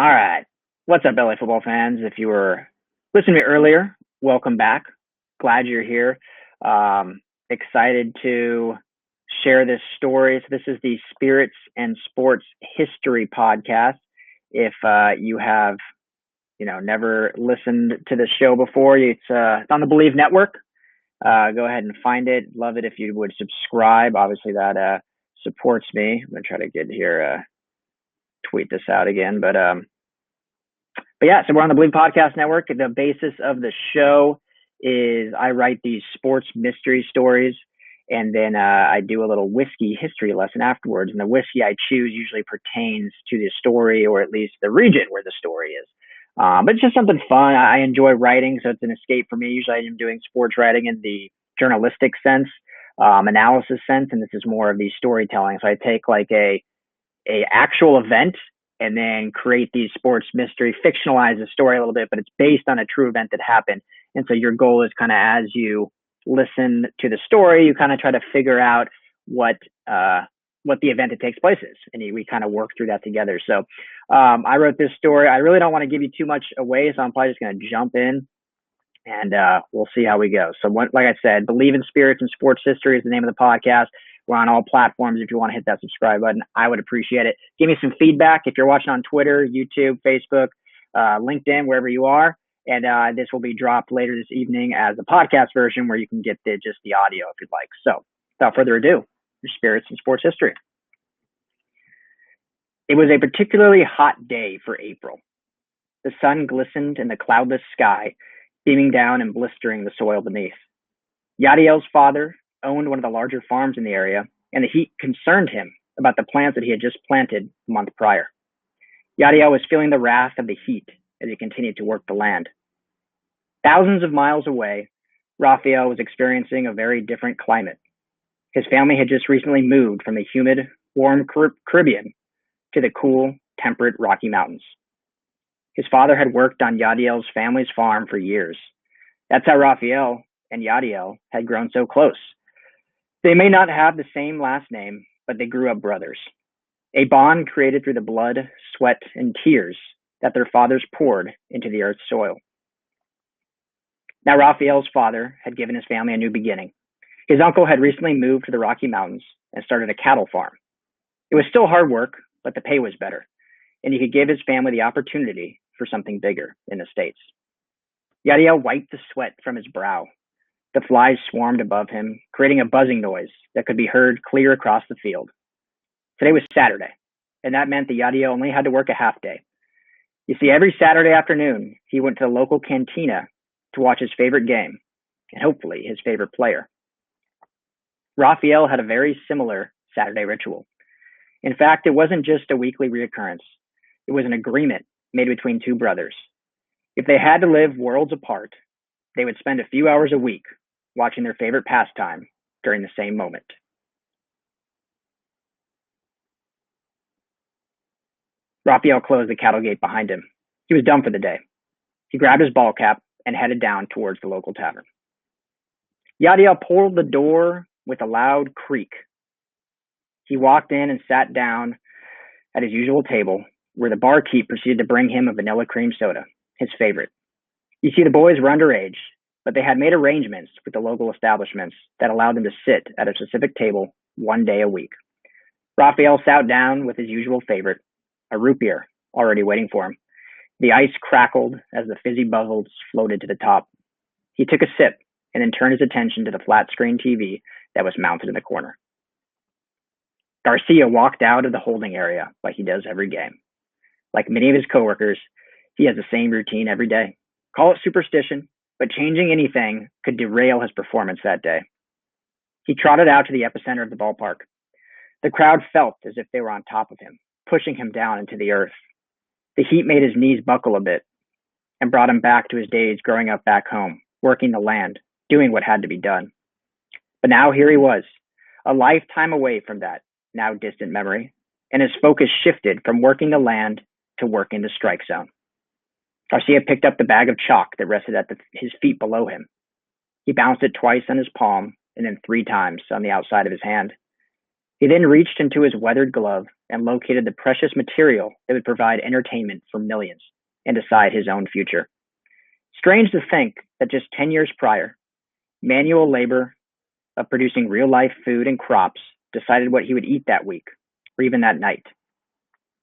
All right. What's up, LA football fans? If you were listening to me earlier, welcome back. Glad you're here. Excited to share this story. So this is the Spirits and Sports History podcast. If you have, never listened to this show before, it's on the Believe Network. Go ahead and find it. Love it if you would subscribe. Obviously, that supports me. I'm gonna try to get here, tweet this out again, but yeah, so we're on the Believe Podcast Network. The basis of the show is I write these sports mystery stories, and then I do a little whiskey history lesson afterwards. And the whiskey I choose usually pertains to the story, or at least the region where the story is. But it's just something fun. I enjoy writing, so it's an escape for me. Usually I'm doing sports writing in the journalistic sense, analysis sense, and this is more of the storytelling. So I take like a actual event and then create these sports mystery, fictionalize the story a little bit, but it's based on a true event that happened. And so your goal is kind of, as you listen to the story, you kind of try to figure out what the event that takes place is. And we kind of work through that together. So I wrote this story. I really don't want to give you too much away, so I'm probably just going to jump in and we'll see how we go. So like I said, Believe in Spirits and Sports History is the name of the podcast. We're on all platforms. If you want to hit that subscribe button, I would appreciate it. Give me some feedback if you're watching on Twitter, YouTube, Facebook, LinkedIn, wherever you are. And this will be dropped later this evening as a podcast version where you can get just the audio if you'd like. So without further ado, your Spirits and Sports History. It was a particularly hot day for April. The sun glistened in the cloudless sky, beaming down and blistering the soil beneath. Yadiel's father owned one of the larger farms in the area, and the heat concerned him about the plants that he had just planted a month prior. Yadiel was feeling the wrath of the heat as he continued to work the land. Thousands of miles away, Raphael was experiencing a very different climate. His family had just recently moved from the humid, warm Caribbean to the cool, temperate Rocky Mountains. His father had worked on Yadiel's family's farm for years. That's how Raphael and Yadiel had grown so close. They may not have the same last name, but they grew up brothers. A bond created through the blood, sweat, and tears that their fathers poured into the earth's soil. Now, Raphael's father had given his family a new beginning. His uncle had recently moved to the Rocky Mountains and started a cattle farm. It was still hard work, but the pay was better, and he could give his family the opportunity for something bigger in the States. Yadiel wiped the sweat from his brow. The flies swarmed above him, creating a buzzing noise that could be heard clear across the field. Today was Saturday, and that meant that Yadiel only had to work a half day. You see, every Saturday afternoon, he went to the local cantina to watch his favorite game, and hopefully his favorite player. Raphael had a very similar Saturday ritual. In fact, it wasn't just a weekly reoccurrence. It was an agreement made between two brothers. If they had to live worlds apart, they would spend a few hours a week watching their favorite pastime during the same moment. Raphael closed the cattle gate behind him. He was done for the day. He grabbed his ball cap and headed down towards the local tavern. Yadiel pulled the door with a loud creak. He walked in and sat down at his usual table, where the barkeep proceeded to bring him a vanilla cream soda, his favorite. You see, the boys were underage, but they had made arrangements with the local establishments that allowed them to sit at a specific table one day a week. Raphael sat down with his usual favorite, a root beer, already waiting for him. The ice crackled as the fizzy bubbles floated to the top. He took a sip and then turned his attention to the flat screen TV that was mounted in the corner. Garcia walked out of the holding area like he does every game. Like many of his coworkers, he has the same routine every day. Call it superstition, but changing anything could derail his performance that day. He trotted out to the epicenter of the ballpark. The crowd felt as if they were on top of him, pushing him down into the earth. The heat made his knees buckle a bit and brought him back to his days growing up back home, working the land, doing what had to be done. But now here he was, a lifetime away from that now distant memory, and his focus shifted from working the land to working the strike zone. Garcia picked up the bag of chalk that rested at his feet below him. He bounced it twice on his palm and then 3 times on the outside of his hand. He then reached into his weathered glove and located the precious material that would provide entertainment for millions and decide his own future. Strange to think that just 10 years prior, manual labor of producing real life food and crops decided what he would eat that week, or even that night.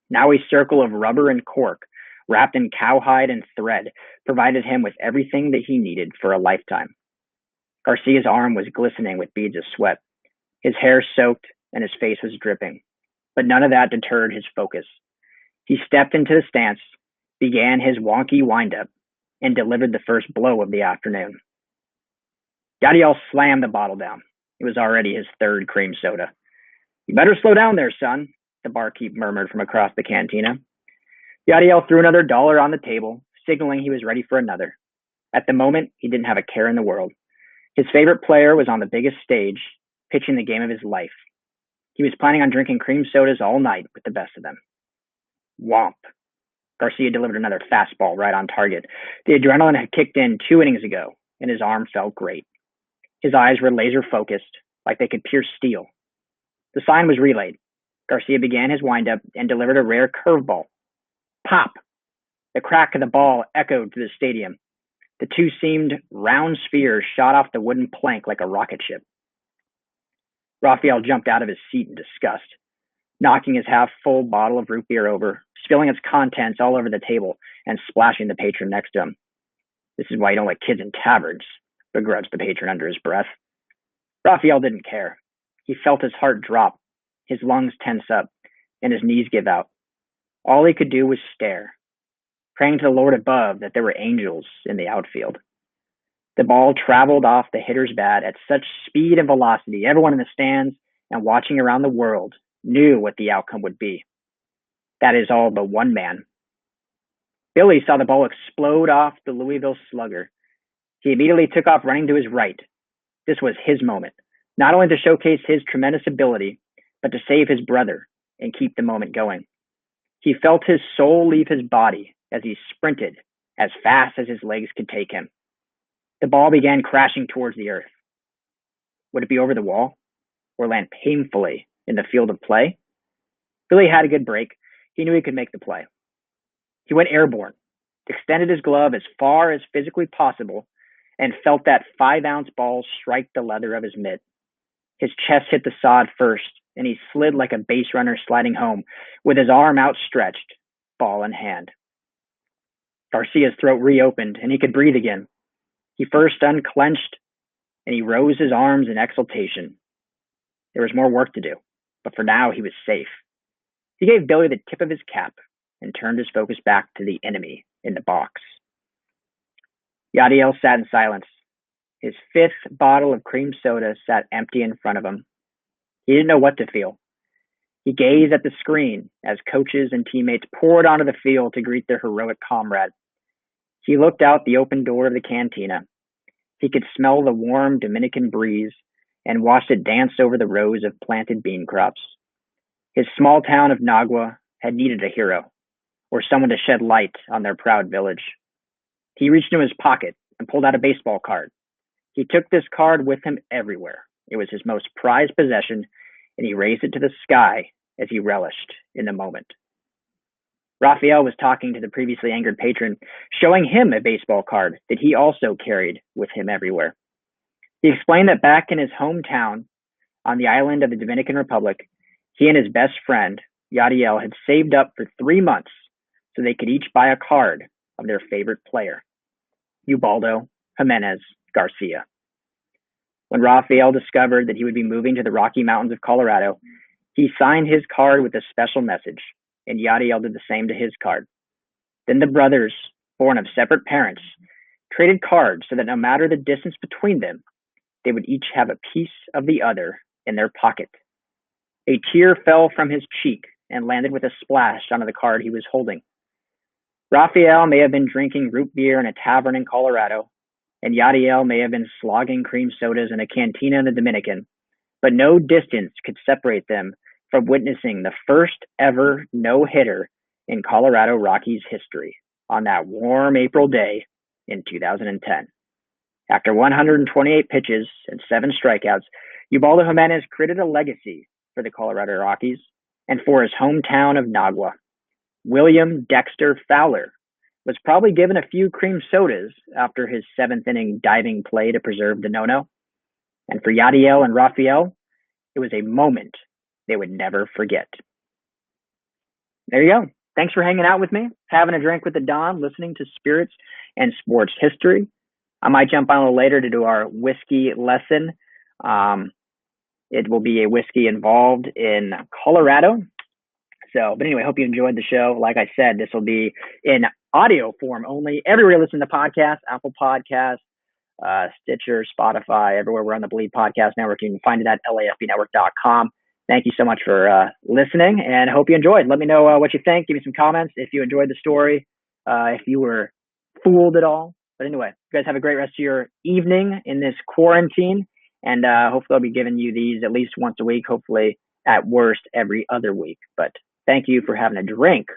Now a circle of rubber and cork, wrapped in cowhide and thread, provided him with everything that he needed for a lifetime. Garcia's arm was glistening with beads of sweat. His hair soaked and his face was dripping. But none of that deterred his focus. He stepped into the stance, began his wonky windup, and delivered the first blow of the afternoon. Yadiel slammed the bottle down. It was already his third cream soda. "You better slow down there, son," the barkeep murmured from across the cantina. Yadiel threw another dollar on the table, signaling he was ready for another. At the moment, he didn't have a care in the world. His favorite player was on the biggest stage, pitching the game of his life. He was planning on drinking cream sodas all night with the best of them. Womp. Garcia delivered another fastball right on target. The adrenaline had kicked in 2 innings ago, and his arm felt great. His eyes were laser focused, like they could pierce steel. The sign was relayed. Garcia began his windup and delivered a rare curveball. Pop! The crack of the ball echoed through the stadium. The two seemed round spheres shot off the wooden plank like a rocket ship. Raphael jumped out of his seat in disgust, knocking his half-full bottle of root beer over, spilling its contents all over the table, and splashing the patron next to him. "This is why you don't let kids in taverns," begrudged the patron under his breath. Raphael didn't care. He felt his heart drop, his lungs tense up, and his knees give out. All he could do was stare, praying to the Lord above that there were angels in the outfield. The ball traveled off the hitter's bat at such speed and velocity, everyone in the stands and watching around the world knew what the outcome would be. That is, all but one man. Billy saw the ball explode off the Louisville slugger. He immediately took off running to his right. This was his moment, not only to showcase his tremendous ability, but to save his brother and keep the moment going. He felt his soul leave his body as he sprinted as fast as his legs could take him. The ball began crashing towards the earth. Would it be over the wall or land painfully in the field of play? Billy had a good break. He knew he could make the play. He went airborne, extended his glove as far as physically possible, and felt that 5-ounce ball strike the leather of his mitt. His chest hit the sod first, and he slid like a base runner sliding home, with his arm outstretched, ball in hand. Garcia's throat reopened, and he could breathe again. He first unclenched, and he rose his arms in exultation. There was more work to do, but for now he was safe. He gave Billy the tip of his cap and turned his focus back to the enemy in the box. Yadiel sat in silence. His 5th bottle of cream soda sat empty in front of him. He didn't know what to feel. He gazed at the screen as coaches and teammates poured onto the field to greet their heroic comrade. He looked out the open door of the cantina. He could smell the warm Dominican breeze and watched it dance over the rows of planted bean crops. His small town of Nagua had needed a hero, or someone to shed light on their proud village. He reached into his pocket and pulled out a baseball card. He took this card with him everywhere. It was his most prized possession, and he raised it to the sky as he relished in the moment. Raphael was talking to the previously angered patron, showing him a baseball card that he also carried with him everywhere. He explained that back in his hometown on the island of the Dominican Republic, he and his best friend, Yadiel, had saved up for 3 months so they could each buy a card of their favorite player, Ubaldo Jimenez Garcia. When Raphael discovered that he would be moving to the Rocky Mountains of Colorado, he signed his card with a special message, and Yadiel did the same to his card. Then the brothers, born of separate parents, traded cards so that no matter the distance between them, they would each have a piece of the other in their pocket. A tear fell from his cheek and landed with a splash onto the card he was holding. Raphael may have been drinking root beer in a tavern in Colorado, and Yadiel may have been slogging cream sodas in a cantina in the Dominican, but no distance could separate them from witnessing the first ever no-hitter in Colorado Rockies history on that warm April day in 2010. After 128 pitches and 7 strikeouts, Ubaldo Jimenez created a legacy for the Colorado Rockies and for his hometown of Nagua. William Dexter Fowler was probably given a few cream sodas after his seventh inning diving play to preserve the no-no. And for Yadiel and Raphael, it was a moment they would never forget. There you go. Thanks for hanging out with me, having a drink with the Don, listening to Spirits and Sports History. I might jump on a little later to do our whiskey lesson. It will be a whiskey involved in Colorado. But anyway, I hope you enjoyed the show. Like I said, this will be in audio form only. Everywhere you listen to podcasts, Apple Podcasts, Stitcher, Spotify, everywhere we're on the Bleed Podcast Network. You can find it at LAFBnetwork.com. Thank you so much for listening, and I hope you enjoyed. Let me know what you think. Give me some comments if you enjoyed the story, if you were fooled at all. But anyway, you guys have a great rest of your evening in this quarantine, and hopefully I'll be giving you these at least once a week, hopefully at worst every other week. But thank you for having a drink